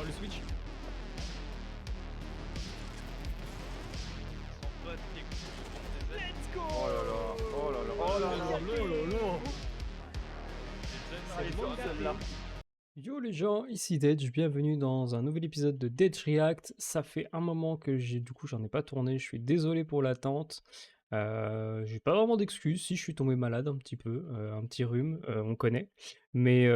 le switch. Sans pas tes coups, Let's go. Oh là là, oh là là, oh là là. C'est bon celle-là. Yo les gens, ici Deadj, bienvenue dans un nouvel épisode de Deadj React. Ça fait un moment que j'en ai pas tourné, je suis désolé pour l'attente. J'ai pas vraiment d'excuses, si je suis tombé malade un petit peu, un petit rhume, on connaît. Mais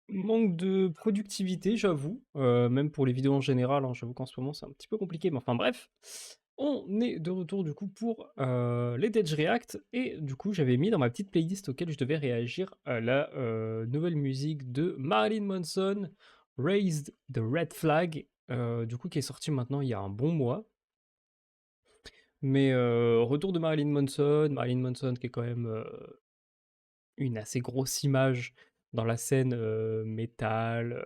manque de productivité, j'avoue, même pour les vidéos en général, hein, j'avoue qu'en ce moment c'est un petit peu compliqué, mais enfin bref. On est de retour du coup pour les Deadj React et du coup j'avais mis dans ma petite playlist auquel je devais réagir à la nouvelle musique de Marilyn Manson, Raised the Red Flag, du coup qui est sortie maintenant il y a un bon mois. Mais retour de Marilyn Manson qui est quand même une assez grosse image dans la scène métal,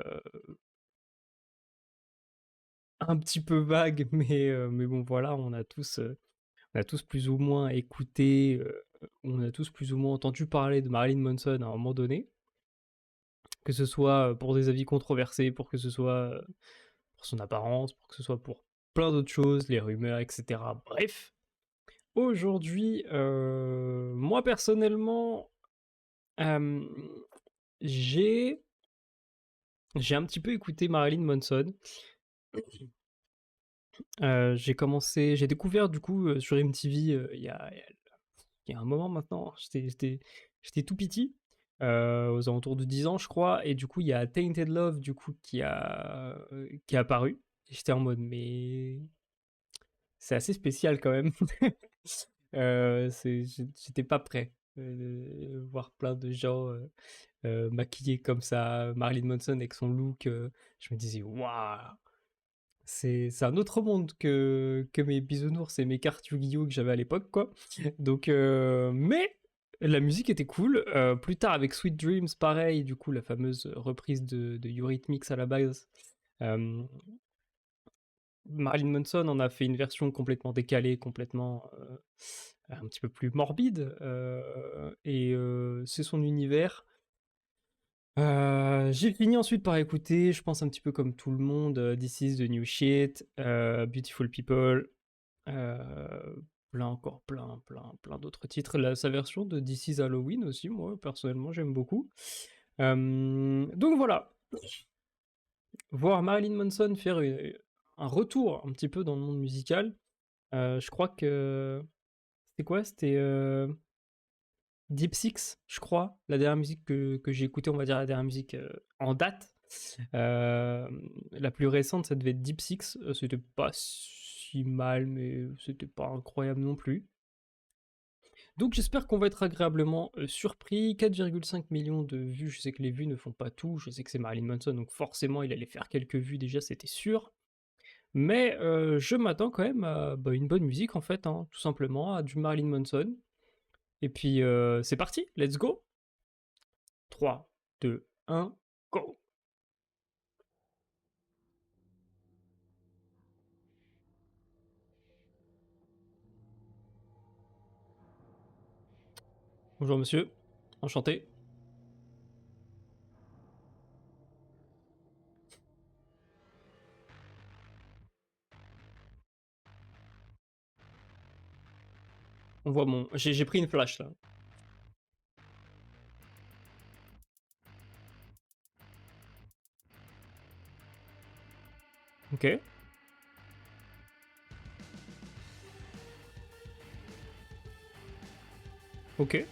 un petit peu vague, mais bon voilà, on a tous plus ou moins écouté, on a tous plus ou moins entendu parler de Marilyn Manson à un moment donné, que ce soit pour des avis controversés, pour que ce soit pour son apparence, pour que ce soit pour plein d'autres choses, les rumeurs, etc. Bref, aujourd'hui, moi personnellement, euh, j'ai j'ai un petit peu écouté Marilyn Manson. J'ai découvert du coup sur MTV il y a un moment maintenant, j'étais tout petit, aux alentours de 10 ans je crois, et du coup il y a Tainted Love du coup qui est apparu, et j'étais en mode mais c'est assez spécial quand même. J'étais pas prêt voir plein de gens maquillés comme ça, Marilyn Manson avec son look, je me disais waouh, c'est un autre monde que mes bisounours et mes cartes Yu-Gi-Oh que j'avais à l'époque, quoi. Donc, mais la musique était cool. Plus tard, avec Sweet Dreams, pareil, du coup, la fameuse reprise de Eurythmics à la base. Euh, Marilyn Manson en a fait une version complètement décalée, complètement un petit peu plus morbide. Et c'est son univers. J'ai fini ensuite par écouter, je pense un petit peu comme tout le monde, This is the New Shit, Beautiful People, plein d'autres titres. Sa version de This is Halloween aussi, moi personnellement j'aime beaucoup. Donc voilà, voir Marilyn Manson faire un retour un petit peu dans le monde musical, je crois que c'était quoi? C'était Deep Six, je crois, la dernière musique que j'ai écoutée, on va dire la dernière musique en date. La plus récente, ça devait être Deep Six. C'était pas si mal, mais c'était pas incroyable non plus. Donc j'espère qu'on va être agréablement surpris. 4,5 millions de vues, je sais que les vues ne font pas tout. Je sais que c'est Marilyn Manson, donc forcément il allait faire quelques vues déjà, c'était sûr. Mais je m'attends quand même à une bonne musique en fait, hein, tout simplement, à du Marilyn Manson. Et puis c'est parti, let's go. 3, 2, 1, go. Bonjour monsieur, enchanté. On voit mon... J'ai pris une flash là. Ok. Ok.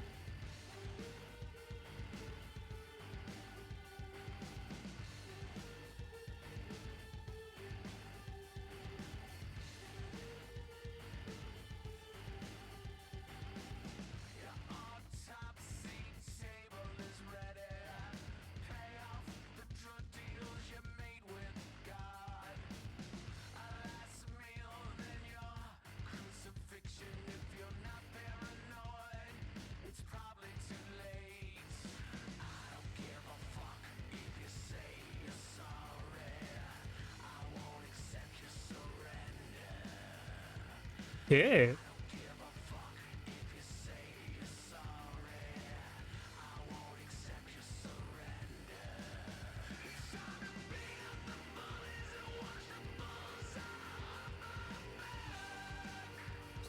Ok.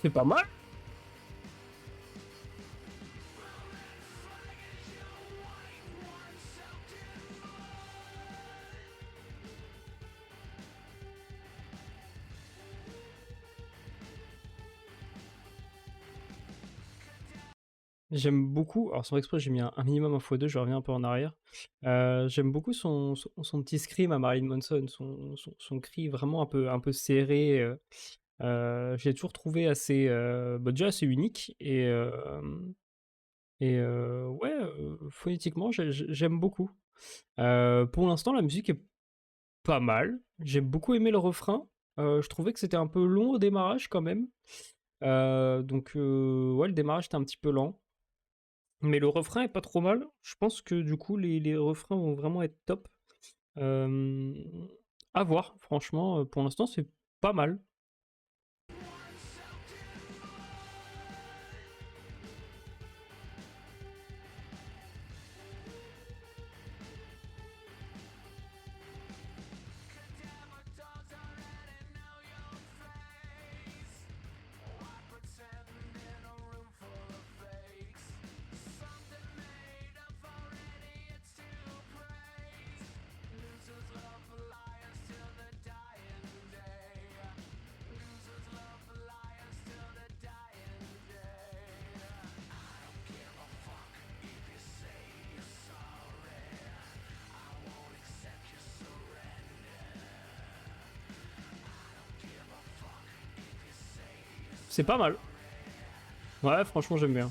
C'est pas mal. J'aime beaucoup, alors sans exprès j'ai mis un minimum en x2, je reviens un peu en arrière. J'aime beaucoup son petit scream à Marilyn Manson, son cri vraiment un peu serré. Je l'ai toujours trouvé assez, bah, déjà assez unique et ouais, phonétiquement j'aime beaucoup. Pour l'instant la musique est pas mal. J'ai beaucoup aimé le refrain. Je trouvais que c'était un peu long au démarrage quand même. Donc ouais, le démarrage était un petit peu lent. Mais le refrain est pas trop mal. Je pense que du coup, les refrains vont vraiment être top. Euh, à voir, franchement, pour l'instant, c'est pas mal. C'est pas mal. Ouais, franchement, j'aime bien.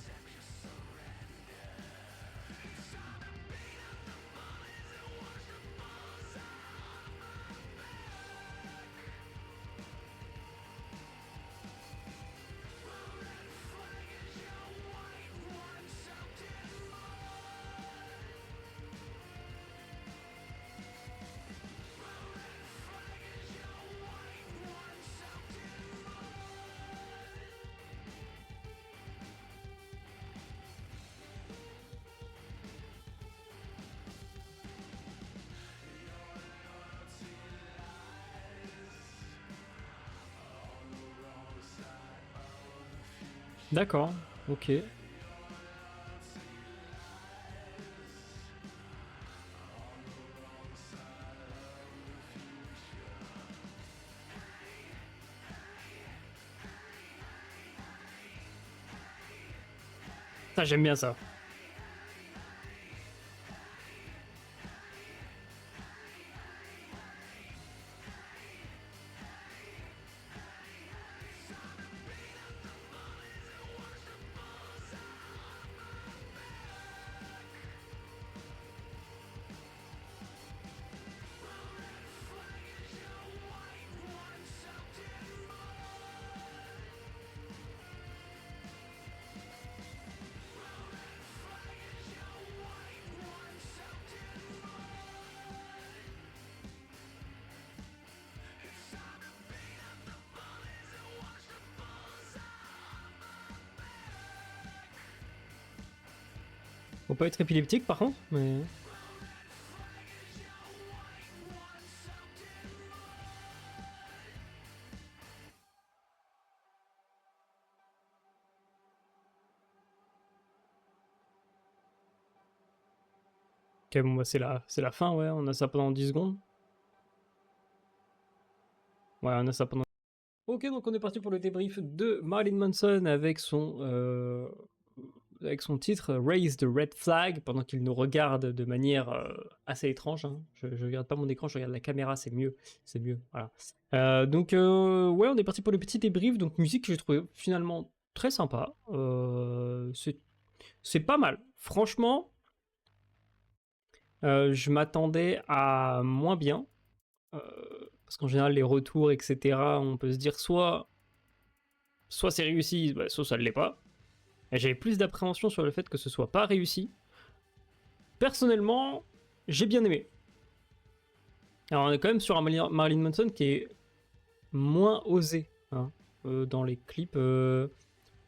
D'accord, ok. Ça, j'aime bien ça. Faut pas être épileptique par contre, mais. Ok, bon, bah, c'est la fin, ouais. On a ça pendant 10 secondes. Ouais, on a ça pendant. Ok, donc on est parti pour le débrief de Marilyn Manson avec son titre Raise the Red Flag pendant qu'il nous regarde de manière assez étrange. Hein. Je regarde pas mon écran, je regarde la caméra, c'est mieux. C'est mieux, voilà. Donc, ouais, on est parti pour le petit débrief. Donc, musique que j'ai trouvé finalement très sympa. C'est pas mal. Franchement, je m'attendais à moins bien. Euh, parce qu'en général, les retours, etc., on peut se dire soit c'est réussi, bah, soit ça ne l'est pas. Et j'avais plus d'appréhension sur le fait que ce soit pas réussi. Personnellement, j'ai bien aimé. Alors on est quand même sur un Marilyn Manson qui est moins osé hein, dans les clips.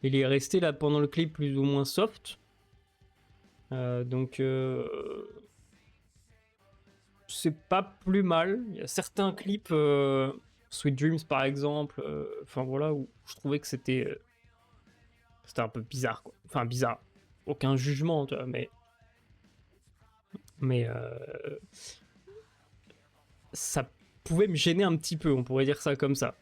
Il est resté là pendant le clip plus ou moins soft. Donc c'est pas plus mal. Il y a certains clips, Sweet Dreams par exemple, enfin voilà, où je trouvais que c'était C'était un peu bizarre, quoi. Enfin, bizarre. Aucun jugement, tu vois, mais ça pouvait me gêner un petit peu, on pourrait dire ça comme ça.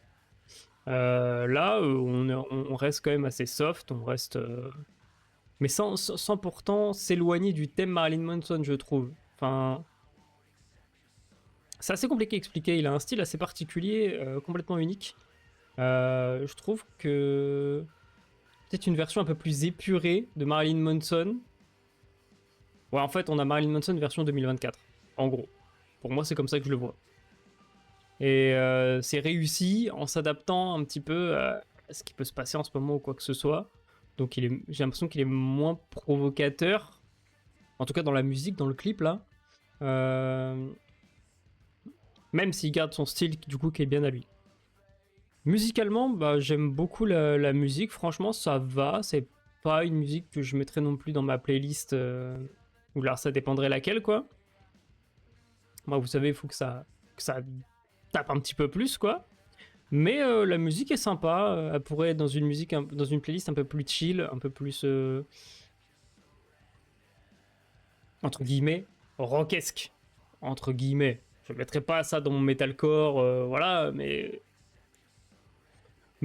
Là, on reste quand même assez soft, on reste... mais sans pourtant s'éloigner du thème Marilyn Manson, je trouve. Enfin... C'est assez compliqué à expliquer, il a un style assez particulier, complètement unique. Je trouve que... Peut-être une version un peu plus épurée de Marilyn Manson. Ouais, en fait, on a Marilyn Manson version 2024, en gros. Pour moi, c'est comme ça que je le vois. Et c'est réussi en s'adaptant un petit peu à ce qui peut se passer en ce moment ou quoi que ce soit. Donc j'ai l'impression qu'il est moins provocateur. En tout cas dans la musique, dans le clip là. Même s'il garde son style du coup qui est bien à lui. Musicalement, bah, j'aime beaucoup la musique. Franchement, ça va. C'est pas une musique que je mettrais non plus dans ma playlist. Ou là, ça dépendrait laquelle quoi. Moi, vous savez, il faut que ça tape un petit peu plus quoi. Mais la musique est sympa. Elle pourrait être dans une playlist un peu plus chill, un peu plus entre guillemets rockesque. Entre guillemets. Je mettrais pas ça dans mon metalcore, voilà, mais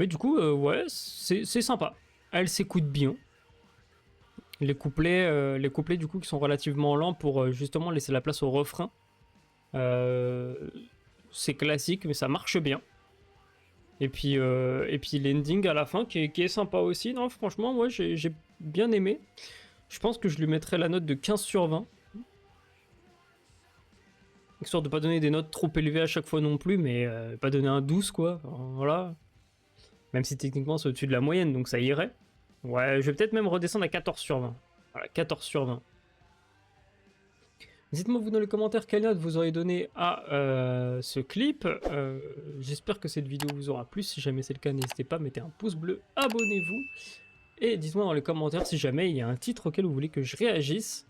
du coup, ouais, c'est sympa. Elle s'écoute bien. Les couplets du coup qui sont relativement lents pour justement laisser la place au refrain. C'est classique, mais ça marche bien. Et puis l'ending à la fin qui est sympa aussi. Non, franchement, moi j'ai bien aimé. Je pense que je lui mettrais la note de 15 sur 20. Histoire de pas donner des notes trop élevées à chaque fois non plus, mais pas donner un 12 quoi. Voilà. Même si techniquement c'est au-dessus de la moyenne, donc ça irait. Ouais, je vais peut-être même redescendre à 14 sur 20. Voilà, 14 sur 20. Dites-moi vous dans les commentaires quelle note vous auriez donné à ce clip. J'espère que cette vidéo vous aura plu. Si jamais c'est le cas, n'hésitez pas, mettez un pouce bleu, abonnez-vous. Et dites-moi dans les commentaires si jamais il y a un titre auquel vous voulez que je réagisse.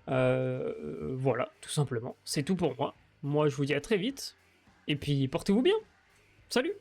Voilà, tout simplement. C'est tout pour moi. Moi, je vous dis à très vite. Et puis, portez-vous bien. Salut!